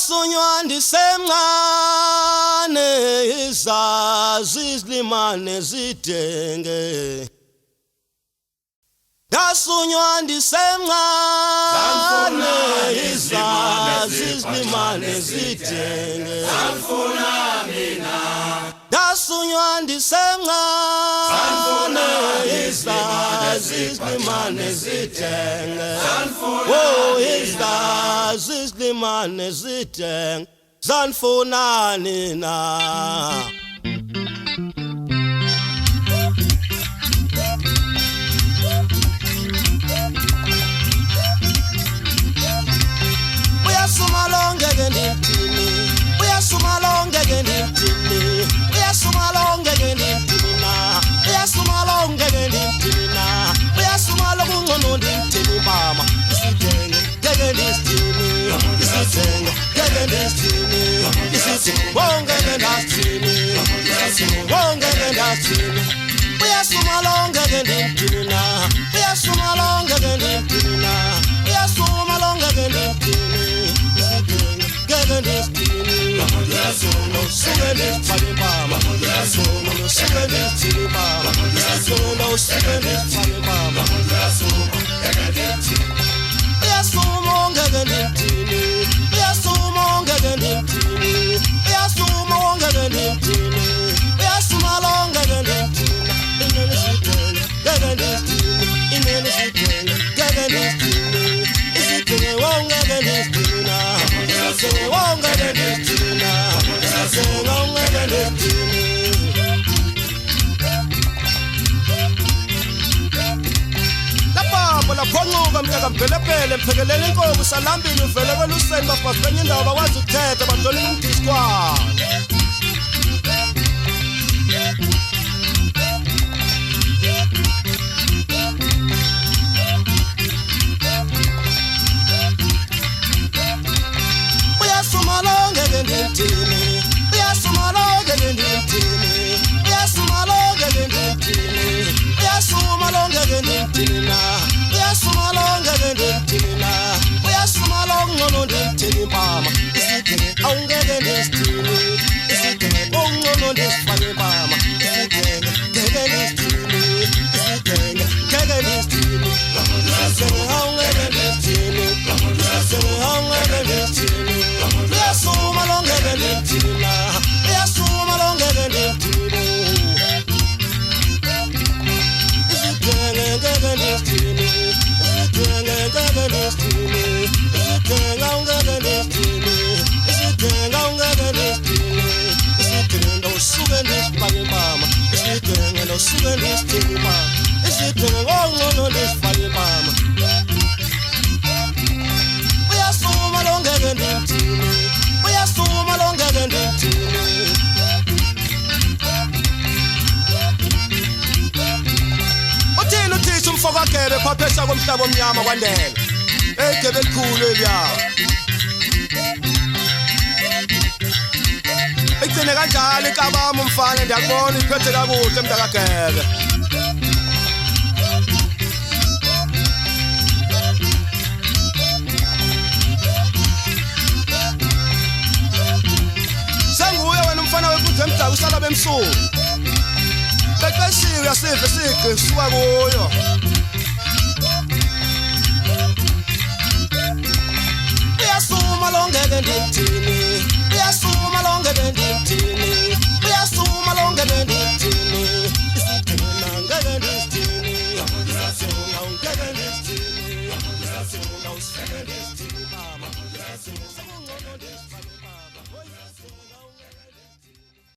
Ndasunywa ndisemncane izazi izlimane zidenge. Ndasunywa ndisemncane izazi izlimane zidenge. Ndasunywa ndisemncane izazi izlimane zidenge. Oh, izazi izlimane zidenge. Zanfuna nina. Uyasumalonge ngendini, uyasumalonge ngendini, uyasumalonge ngendini na, uyasumalonge ngendini na, uyasumalonge ngendini mama, isitenge ngendini, isitenge ngendini, isitenge wonge ngendini, wonge ngendini, uyasumalonge ngendini na, uyasumalonge ngendini na, uyasumalonge ngendini. Lapho mntaka mpelepele mphekelela inkomo salambini uvele kweluseni bafasi benye indawo bakwazi ukuthetha badlole umdiskwana. Uyasumalonge ngendini, uyasumalonge ngendini, uyasumalonge ngendini, uyasumalonge ngendini na, uyasumalonge ngendini na, uyasumalonge ngendini mama, isitenge awungeke ngendini, isitenge ongcono ndesifake mama, isitenge ngeke ngendini, isitenge ngeke ngendini, isitenge awungeke ngendini, isitenge awungeke ngendini. Uyasumalonge ngendini na, uyasumalonge ngendini, isitenge ngeke ngendini, isitenge ngeke ngendini, isitenge awungeke ngendini, isitenge awungeke ngendini, isitenge ndosuke ndisifake mama, isitenge ndosuke ndisithini mama, isitenge ongcono ndisifake mama. Uyasumalonge ngendini, uyasumalonge ngendini. Uthini uthisha umfoko agebe phaphesha komhlaba omnyama kwaNdela. Egebe elikhulu eliyawo. Igcine kanjalo inkabama umfana ndiyakubona iphethe kakuhle mntakagebe. Senguye wena umfana wekudze emdaka usala bemsuku. Qeqeshiwe yasive sigqi suka kuyo. Uyasumalonge